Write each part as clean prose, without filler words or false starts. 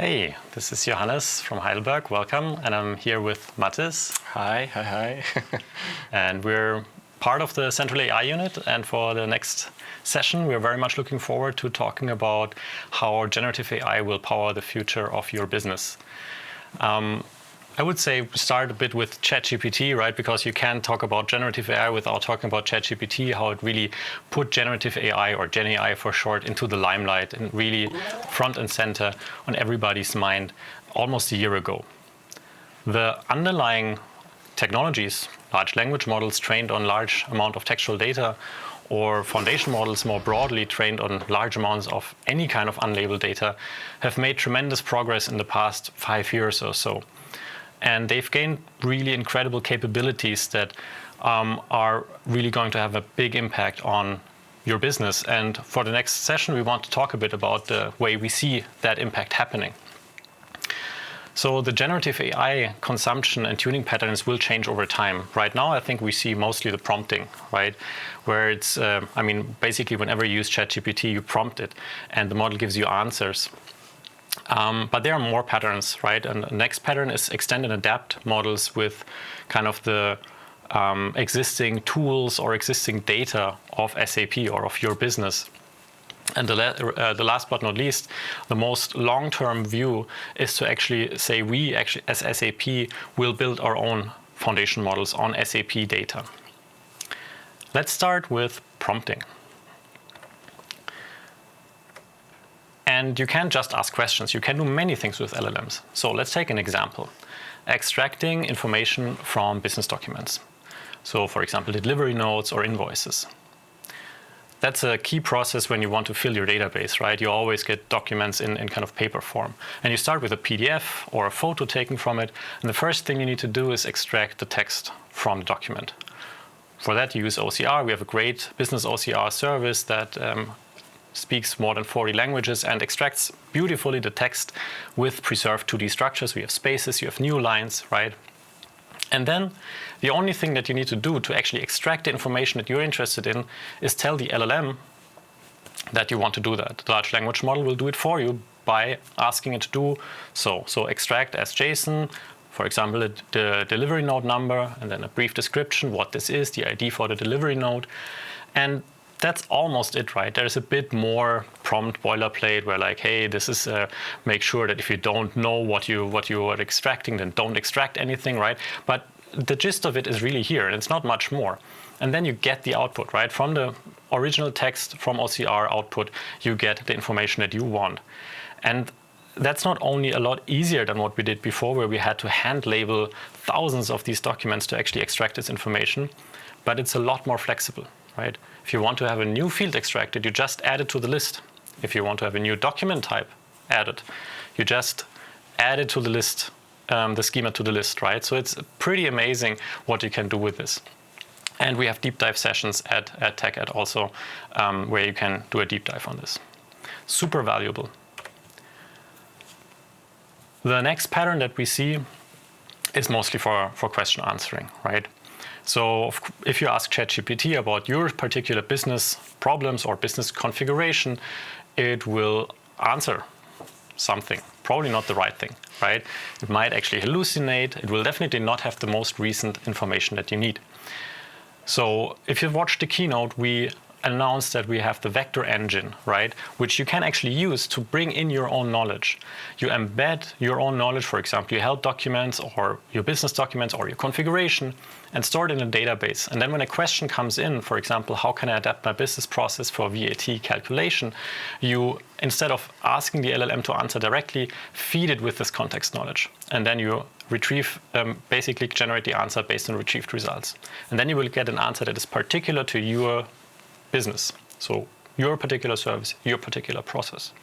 Hey, this is Johannes from Heidelberg. Welcome. And I'm here with Mathis. Hi. And we're part of the Central AI unit. And for the next session, we're very much looking forward to talking about how generative AI will power the future of your business. I would say start a bit with ChatGPT, right? Because you can't talk about generative AI without talking about ChatGPT, how it really put generative AI, or Gen AI for short, into the limelight and really front and center on everybody's mind almost a year ago. The underlying technologies, large language models trained on large amount of textual data, or foundation models more broadly trained on large amounts of any kind of unlabeled data, have made tremendous progress in the past 5 years or so. And they've gained really incredible capabilities that are really going to have a big impact on your business. And for the next session, we want to talk a bit about the way we see that impact happening. So the generative AI consumption and tuning patterns will change over time. Right now, I think we see mostly the prompting, right? Where it's, basically whenever you use ChatGPT, you prompt it and the model gives you answers. But there are more patterns, right? And the next pattern is extend and adapt models with kind of the existing tools or existing data of SAP or of your business. And the last but not least, the most long-term view is to actually say we actually, as SAP, will build our own foundation models on SAP data. Let's start with prompting. And you can't just ask questions. You can do many things with LLMs. So let's take an example. Extracting information from business documents. So for example, delivery notes or invoices. That's a key process when you want to fill your database, right? You always get documents in kind of paper form. And you start with a PDF or a photo taken from it. And the first thing you need to do is extract the text from the document. For that, you use OCR. We have a great business OCR service that speaks more than 40 languages and extracts beautifully the text with preserved 2D structures. We have spaces, you have new lines, right? And then the only thing that you need to do to actually extract the information that you're interested in is tell the LLM that you want to do that. The large language model will do it for you by asking it to do so. So extract as JSON, for example, the delivery note number, and then a brief description, what this is, the ID for the delivery note. And that's almost it, right? There's a bit more prompt boilerplate where like, hey, this is make sure that if you don't know what you are extracting, then don't extract anything, right? But the gist of it is really here, and it's not much more. And then you get the output, right? From the original text from OCR output, you get the information that you want. And that's not only a lot easier than what we did before, where we had to hand label thousands of these documents to actually extract this information, but it's a lot more flexible, right? If you want to have a new field extracted, you just add it to the list. If you want to have a new document type added, you just add it to the list, the schema to the list, right? So it's pretty amazing what you can do with this. And we have deep dive sessions at TechEd also, where you can do a deep dive on this. Super valuable. The next pattern that we see is mostly for question answering, right? So if you ask ChatGPT about your particular business problems or business configuration, it will answer something, probably not the right thing, right? It might actually hallucinate. It will definitely not have the most recent information that you need. So if you've watched the keynote, we announced that we have the vector engine, right? Which you can actually use to bring in your own knowledge. You embed your own knowledge, for example, your help documents or your business documents or your configuration, and store it in a database. And then when a question comes in, for example, how can I adapt my business process for VAT calculation? You, instead of asking the LLM to answer directly, feed it with this context knowledge. And then you retrieve, basically generate the answer based on retrieved results. And then you will get an answer that is particular to your business. So your particular service, your particular process.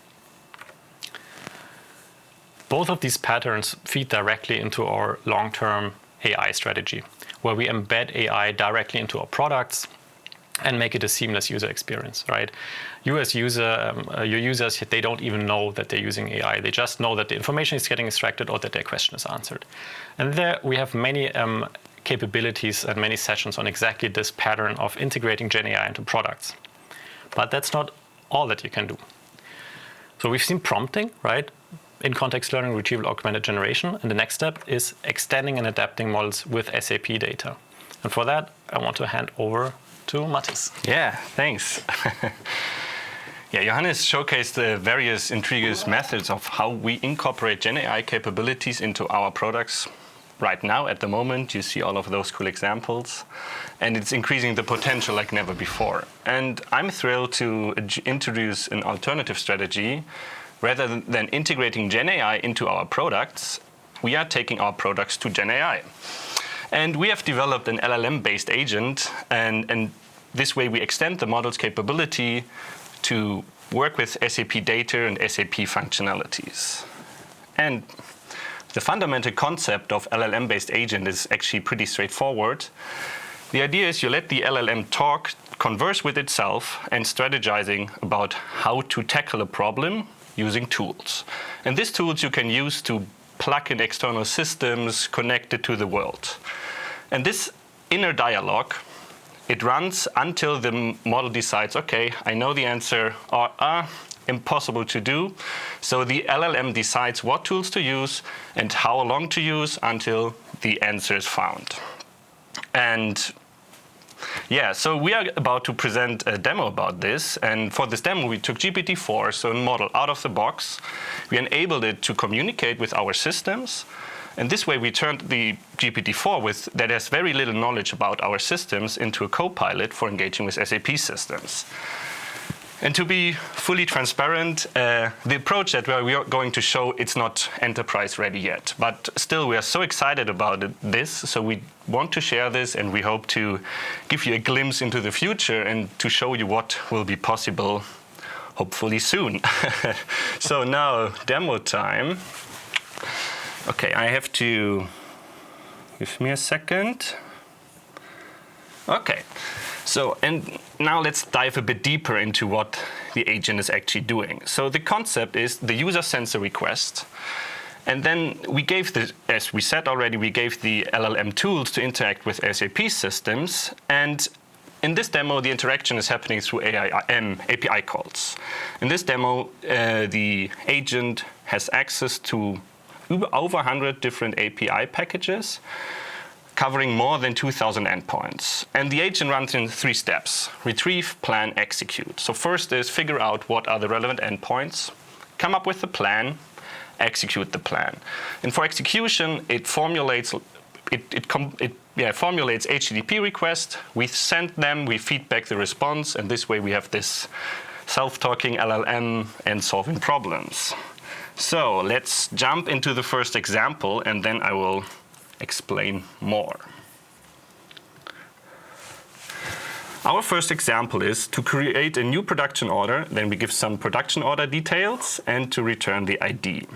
Both of these patterns feed directly into our long-term AI strategy, where we embed AI directly into our products and make it a seamless user experience, right? You as user, your users, they don't even know that they're using AI. They just know that the information is getting extracted or that their question is answered. And there we have many capabilities and many sessions on exactly this pattern of integrating Gen AI into products. But that's not all that you can do. So we've seen prompting, right? in-context learning, retrieval augmented generation. And the next step is extending and adapting models with SAP data. And for that, I want to hand over to Mathis. Yeah, thanks. Yeah, Johannes showcased the various intriguing methods of how we incorporate Gen AI capabilities into our products. Right now, at the moment, you see all of those cool examples, and it's increasing the potential like never before. And I'm thrilled to introduce an alternative strategy. Rather than integrating Gen AI into our products, we are taking our products to Gen AI. And we have developed an LLM-based agent, and this way we extend the model's capability to work with SAP data and SAP functionalities. And the fundamental concept of LLM-based agent is actually pretty straightforward. The idea is you let the LLM talk, converse with itself, and strategizing about how to tackle a problem using tools. And these tools you can use to plug in external systems connected to the world. And this inner dialogue, it runs until the model decides, okay, I know the answer, or impossible to do. So the LLM decides what tools to use and how long to use until the answer is found. And yeah, so we are about to present a demo about this. And for this demo, we took GPT-4, so a model out of the box. We enabled it to communicate with our systems. And this way, we turned the GPT-4 that has very little knowledge about our systems into a co-pilot for engaging with SAP systems. And to be fully transparent, the approach that we are going to show, it's not enterprise ready yet. But still, we are so excited about this, so we want to share this, and we hope to give you a glimpse into the future and to show you what will be possible, hopefully soon. So now, demo time. Okay, I have to, give me a second. Okay, so, and now let's dive a bit deeper into what the agent is actually doing. So the concept is the user sends a request, and then we gave the, as we said already, we gave the LLM tools to interact with SAP systems, and in this demo, the interaction is happening through API calls. In this demo, the agent has access to over 100 different API packages, covering more than 2,000 endpoints. And the agent runs in 3 steps: retrieve, plan, execute. So first is figure out what are the relevant endpoints, come up with the plan, execute the plan. And for execution, it formulates formulates HTTP requests. We send them, we feedback the response, and this way we have this self-talking LLM and solving problems. So let's jump into the first example, and then I will explain more. Our first example is to create a new production order, then we give some production order details, and to return the ID.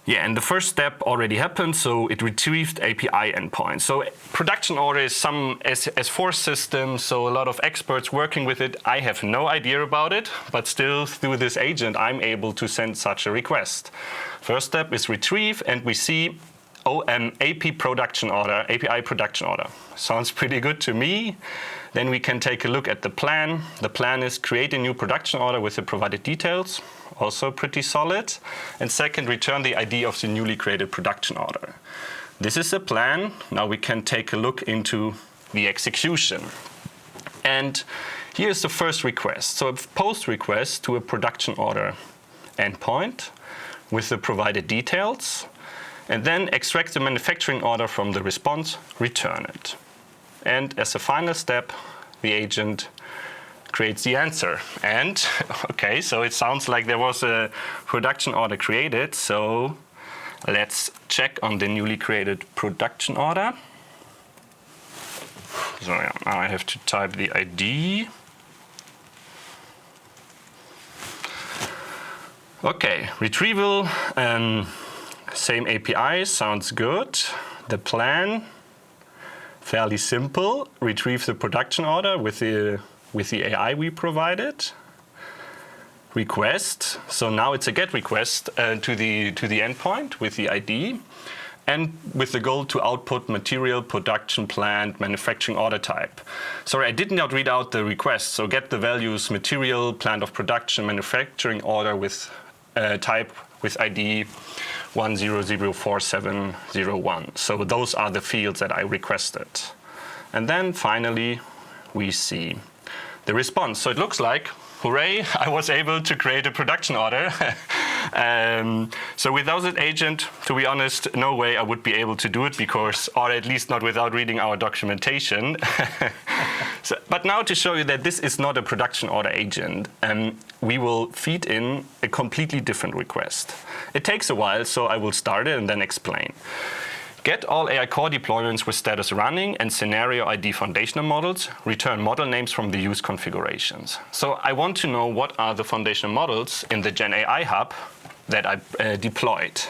Yeah, and the first step already happened, so it retrieved API endpoints. So production order is some S4 system, so a lot of experts working with it. I have no idea about it, but still through this agent, I'm able to send such a request. First step is retrieve, and we see API production order. Sounds pretty good to me. Then we can take a look at the plan. The plan is create a new production order with the provided details. Also pretty solid. And second, return the ID of the newly created production order. This is the plan. Now we can take a look into the execution. And here's the first request. So a post request to a production order endpoint with the provided details, and then extract the manufacturing order from the response, return it. And as a final step, the agent creates the answer. And, okay, so it sounds like there was a production order created, so let's check on the newly created production order. So yeah, now I have to type the ID. Okay, retrieval, same API, sounds good. The plan, fairly simple. Retrieve the production order with the AI we provided. Request, so now it's a GET request to the endpoint with the ID, and with the goal to output material, production, plant, manufacturing order type. Sorry, I did not read out the request, so get the values material, plant of production, manufacturing order with type with ID 1004701. So those are the fields that I requested. And then finally, we see the response. So it looks like, hooray, I was able to create a production order. So without that agent, to be honest, no way I would be able to do it, because, or at least not without reading our documentation. But now to show you that this is not a production order agent, we will feed in a completely different request. It takes a while, so I will start it and then explain. Get all AI core deployments with status running and scenario ID foundational models. Return model names from the use configurations. So I want to know what are the foundational models in the Gen AI hub that I deployed.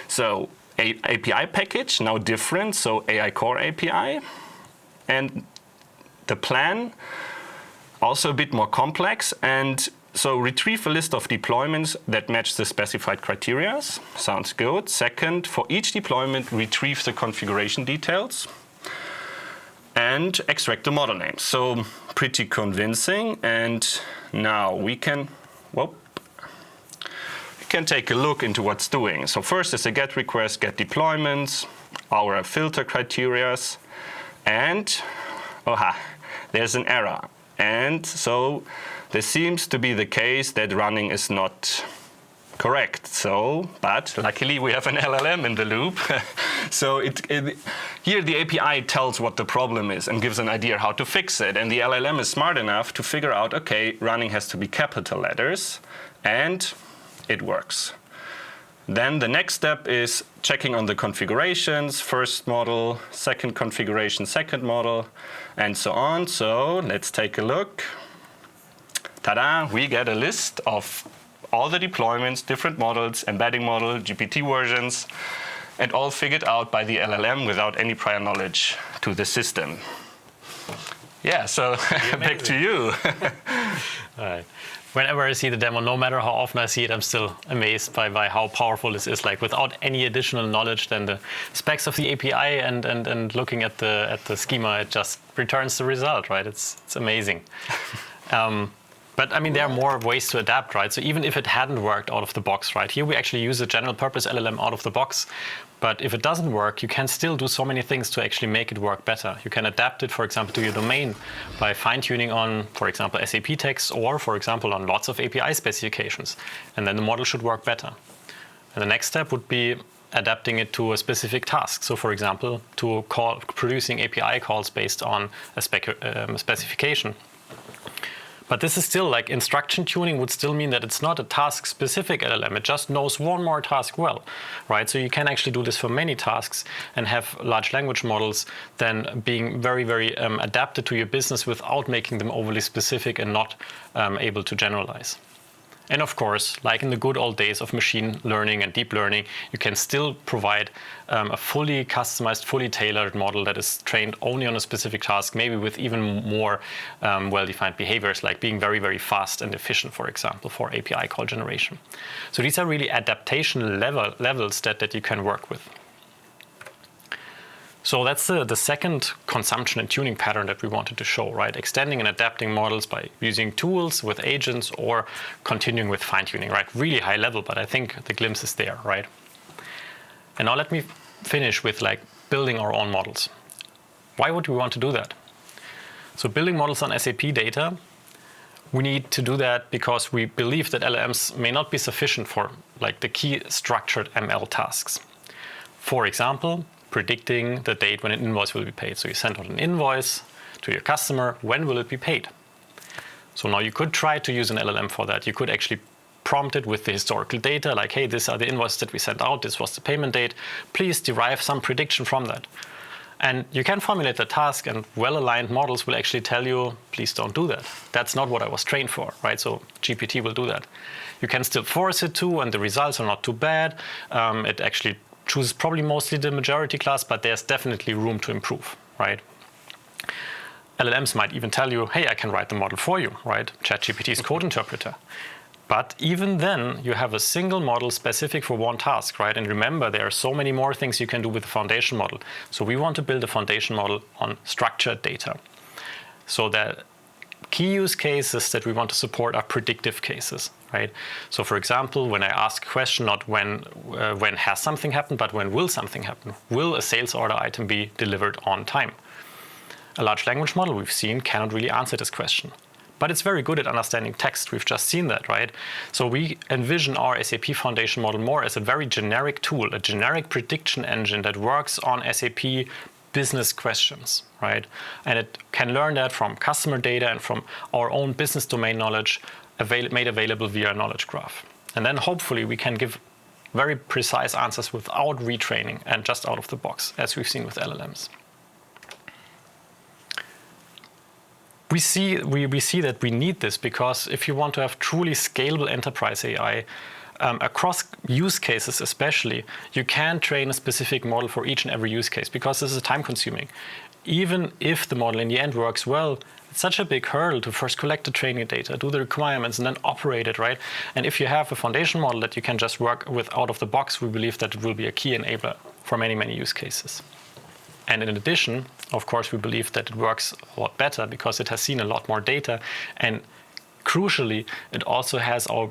So API package, now different, so AI core API. And the plan, also a bit more complex. And so retrieve a list of deployments that match the specified criteria. Sounds good. Second, for each deployment, retrieve the configuration details and extract the model names. So pretty convincing. And now we can take a look into what's doing. So first is a get request, get deployments, our filter criteria, and there's an error. And so this seems to be the case that running is not correct. So, but luckily we have an LLM in the loop. So here the API tells what the problem is and gives an idea how to fix it. And the LLM is smart enough to figure out, okay, running has to be capital letters, and it works. Then the next step is checking on the configurations, first model, second configuration, second model, and so on. So let's take a look. Ta-da, we get a list of all the deployments, different models, embedding model, GPT versions, and all figured out by the LLM without any prior knowledge to the system. Yeah, so back to you. All right. Whenever I see the demo, no matter how often I see it, I'm still amazed by how powerful this is. Like, without any additional knowledge than the specs of the API and looking at the schema, it just returns the result, right? It's amazing. But I mean, there are more ways to adapt, right? So even if it hadn't worked out of the box, right? Here we actually use a general purpose LLM out of the box. But if it doesn't work, you can still do so many things to actually make it work better. You can adapt it, for example, to your domain by fine-tuning on, for example, SAP text, or, for example, on lots of API specifications. And then the model should work better. And the next step would be adapting it to a specific task. So, for example, producing API calls based on a specification. But this is still, like, instruction tuning would still mean that it's not a task-specific LLM. It just knows one more task well, right? So you can actually do this for many tasks and have large language models then being very, very adapted to your business without making them overly specific and not able to generalize. And of course, like in the good old days of machine learning and deep learning, you can still provide a fully customized, fully tailored model that is trained only on a specific task, maybe with even more well-defined behaviors, like being very, very fast and efficient, for example, for API call generation. So these are really adaptation levels that you can work with. So that's the second consumption and tuning pattern that we wanted to show, right? Extending and adapting models by using tools with agents or continuing with fine-tuning, right? Really high level, but I think the glimpse is there, right? And now let me finish with, like, building our own models. Why would we want to do that? So building models on SAP data, we need to do that because we believe that LLMs may not be sufficient for, like, the key structured ML tasks. For example, predicting the date when an invoice will be paid. So you send out an invoice to your customer, when will it be paid? So now you could try to use an LLM for that. You could actually prompt it with the historical data, like, hey, these are the invoices that we sent out, this was the payment date, please derive some prediction from that. And you can formulate the task, and well-aligned models will actually tell you, please don't do that. That's not what I was trained for, right? So GPT will do that. You can still force it to, and the results are not too bad. It actually chooses probably mostly the majority class, but there's definitely room to improve, right? LLMs might even tell you, hey, I can write the model for you, right? ChatGPT's code interpreter. But even then, you have a single model specific for one task, right? And remember, there are so many more things you can do with the foundation model. So we want to build a foundation model on structured data, so that key use cases that we want to support are predictive cases, right? So for example, when I ask a question, not when has something happened, but when will something happen? Will a sales order item be delivered on time? A large language model we've seen cannot really answer this question. But it's very good at understanding text. We've just seen that, right? So we envision our SAP Foundation model more as a very generic tool, a generic prediction engine that works on SAP business questions, right? And it can learn that from customer data and from our own business domain knowledge made available via a knowledge graph. And then hopefully we can give very precise answers without retraining and just out of the box, as we've seen with LLMs. We see that we need this because if you want to have truly scalable enterprise AI, across use cases especially, you can't train a specific model for each and every use case because this is time consuming. Even if the model in the end works well, it's such a big hurdle to first collect the training data, do the requirements, and then operate it, right? And if you have a foundation model that you can just work with out of the box, we believe that it will be a key enabler for many, many use cases. And in addition, of course, we believe that it works a lot better because it has seen a lot more data. And crucially, it also has our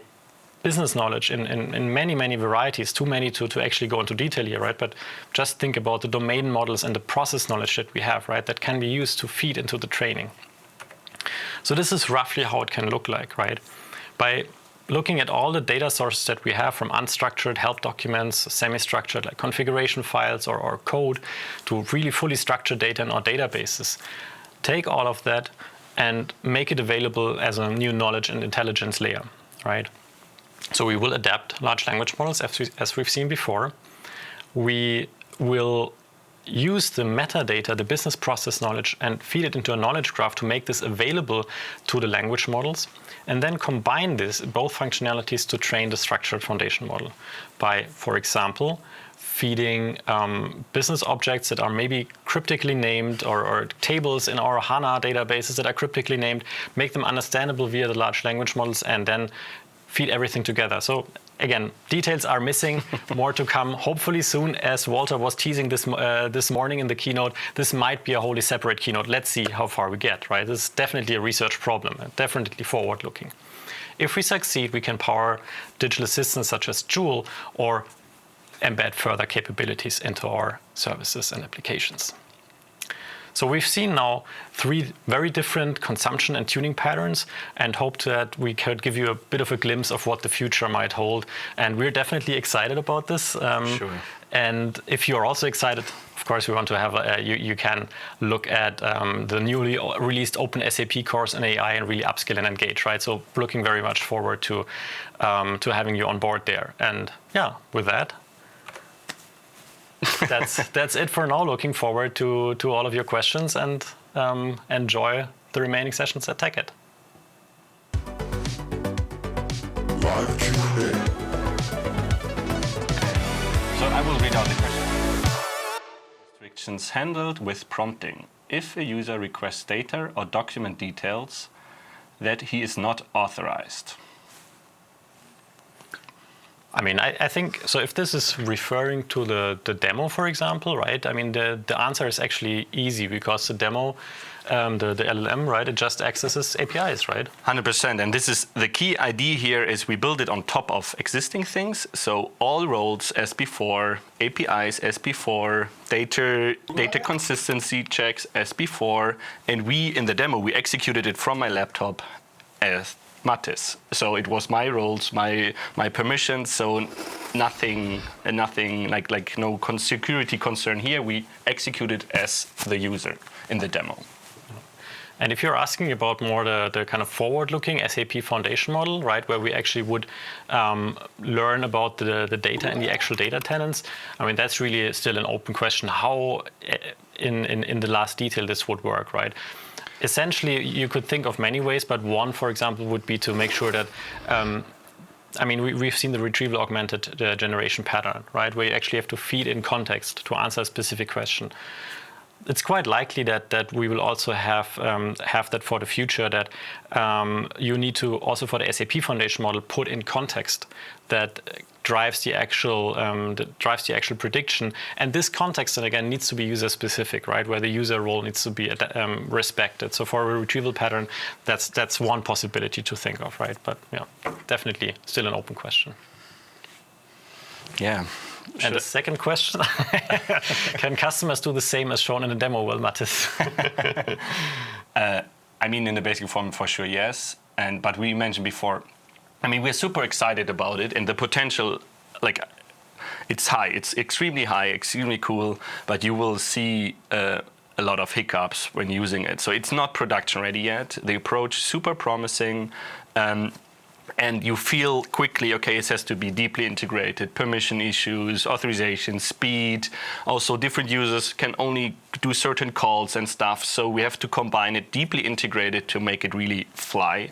business knowledge in many, many varieties, too many to actually go into detail here, right? But just think about the domain models and the process knowledge that we have, right? That can be used to feed into the training. So this is roughly how it can look like, right? By looking at all the data sources that we have, from unstructured help documents, semi-structured like configuration files or code, to really fully structured data in our databases. Take all of that and make it available as a new knowledge and intelligence layer, right? So we will adapt large language models as we've seen before. We will use the metadata, the business process knowledge, and feed it into a knowledge graph to make this available to the language models, and then combine both functionalities to train the structured foundation model by, for example, feeding business objects that are maybe cryptically named or tables in our HANA databases that are cryptically named, make them understandable via the large language models, and then feed everything together. So again, details are missing, more to come, hopefully soon. As Walter was teasing this morning in the keynote, this might be a wholly separate keynote. Let's see how far we get, right? This is definitely a research problem, definitely forward-looking. If we succeed, we can power digital assistants such as Joule or embed further capabilities into our services and applications. So we've seen now 3 very different consumption and tuning patterns, and hope that we could give you a bit of a glimpse of what the future might hold. And we're definitely excited about this. Sure. And if you're also excited, of course, we want to have you can look at the newly released Open SAP course in AI and really upskill and engage, right? So looking very much forward to having you on board there. And yeah, with that, that's it for now. Looking forward to all of your questions, and enjoy the remaining sessions at TechEd. Live Q&A. So I will read out the question. Restrictions handled with prompting. If a user requests data or document details that he is not authorized. I mean, I think, so if this is referring to the demo, for example, right? I mean, the answer is actually easy, because the demo, the LLM, right, it just accesses APIs, right? 100%. And this is the key idea here, is we build it on top of existing things. So all roles as before, APIs as before, data consistency checks as before. And we, in the demo, we executed it from my laptop as Mathis. So it was my roles, my permissions, so nothing like no security concern here. We executed as the user in the demo. And if you're asking about more the kind of forward-looking SAP Foundation model, right, where we actually would learn about the data and the actual data tenants, I mean, that's really still an open question, how in the last detail this would work, right? Essentially, you could think of many ways, but one, for example, would be to make sure that, I mean, we've seen the retrieval augmented generation pattern, right, where you actually have to feed in context to answer a specific question. it's quite likely that we will also have that for the future, that you need to also for the SAP Foundation model put in context that drives the actual prediction, and this context then again needs to be user specific, right? Where the user role needs to be respected. So for a retrieval pattern, that's one possibility to think of, right? But yeah, definitely still an open question. Yeah. And the second question, can customers do the same as shown in the demo? Well, Mathis. I mean, in the basic form, for sure, yes. But we mentioned before, I mean, we're super excited about it, and the potential, like, it's high. It's extremely high, extremely cool, but you will see a lot of hiccups when using it. So it's not production ready yet. The approach, super promising. And you feel quickly, okay, it has to be deeply integrated, permission issues, authorization, speed. Also, different users can only do certain calls and stuff. So we have to combine it, deeply integrated to make it really fly.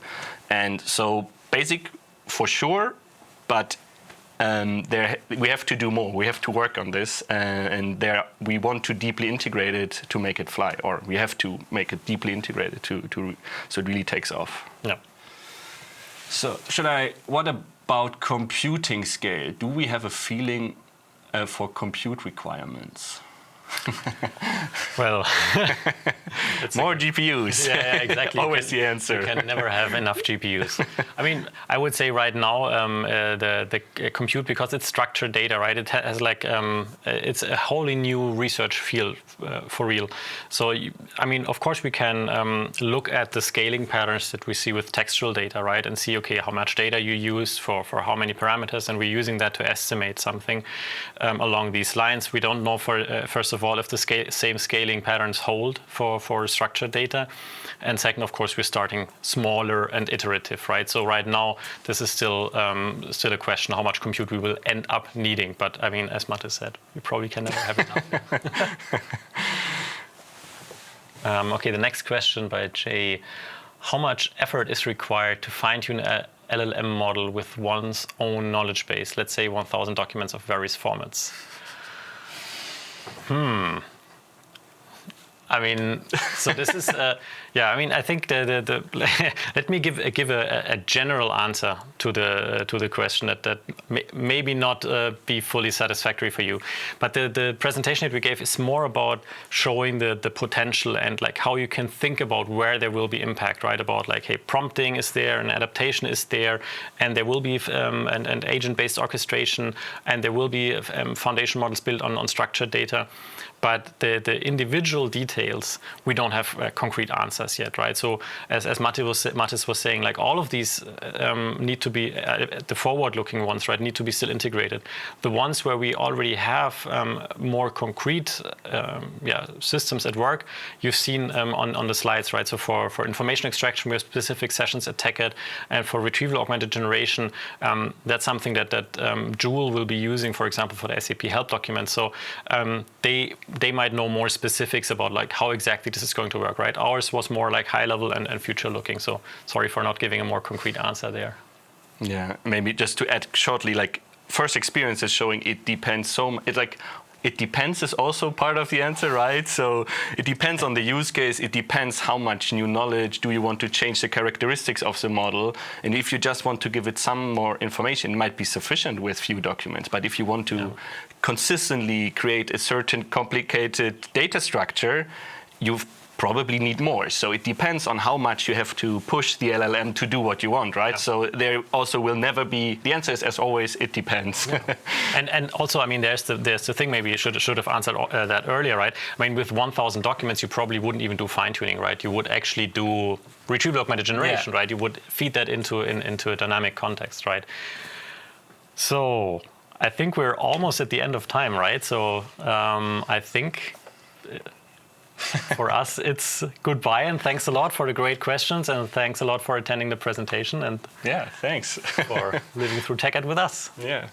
And so basic for sure, but we have to do more. We have to work on this. And we want to deeply integrate it to make it fly, or we have to make it deeply integrated so it really takes off. Yeah. So what about computing scale? Do we have a feeling for compute requirements? Well, more GPUs. Yeah, exactly. Always the answer. You can never have enough GPUs. I mean, I would say right now the compute, because it's structured data, right? It has like it's a wholly new research field for real. So I mean, of course, we can look at the scaling patterns that we see with textual data, right, and see, okay, how much data you use for how many parameters, and we're using that to estimate something along these lines. We don't know first of all if the same scaling patterns hold for structured data, and second, of course, we're starting smaller and iterative, right? So right now this is still a question how much compute we will end up needing. But I mean, as Mathis said, we probably can never have enough. Okay, the next question by Jay: how much effort is required to fine-tune a LLM model with one's own knowledge base? Let's say 1,000 documents of various formats. I mean, so this is, yeah. I mean, I think let me give a general answer to the question that maybe not be fully satisfactory for you. But the presentation that we gave is more about showing the potential and like how you can think about where there will be impact, right? About like, hey, prompting is there, and adaptation is there, and there will be an agent-based orchestration, and there will be foundation models built on structured data. But the individual details, we don't have concrete answers yet, right? So as Mathis was saying, like all of these need to be, the forward-looking ones, right, need to be still integrated. The ones where we already have more concrete systems at work, you've seen on the slides, right? So for information extraction, we have specific sessions at TechEd, and for retrieval augmented generation, that's something that Joule will be using, for example, for the SAP help documents. So they might know more specifics about like how exactly this is going to work, right? Ours was more like high level and future looking. So sorry for not giving a more concrete answer there. Yeah, maybe just to add shortly, like first experience is showing it depends so much. It's like it depends is also part of the answer, right? So it depends on the use case. It depends how much new knowledge do you want to change the characteristics of the model. And if you just want to give it some more information, it might be sufficient with few documents. But if you want to consistently create a certain complicated data structure, you probably need more. So it depends on how much you have to push the LLM to do what you want, right? Yeah. So there also will never be, the answer is as always, it depends. Yeah. and also, I mean, there's the thing, maybe you should have answered that earlier, right? I mean, with 1,000 documents, you probably wouldn't even do fine-tuning, right? You would actually do retrieval augmented generation, right? You would feed that into a dynamic context, right? So I think we're almost at the end of time, right? So I think for us, it's goodbye, and thanks a lot for the great questions, and thanks a lot for attending the presentation, and yeah, thanks for living through TechEd with us. Yeah.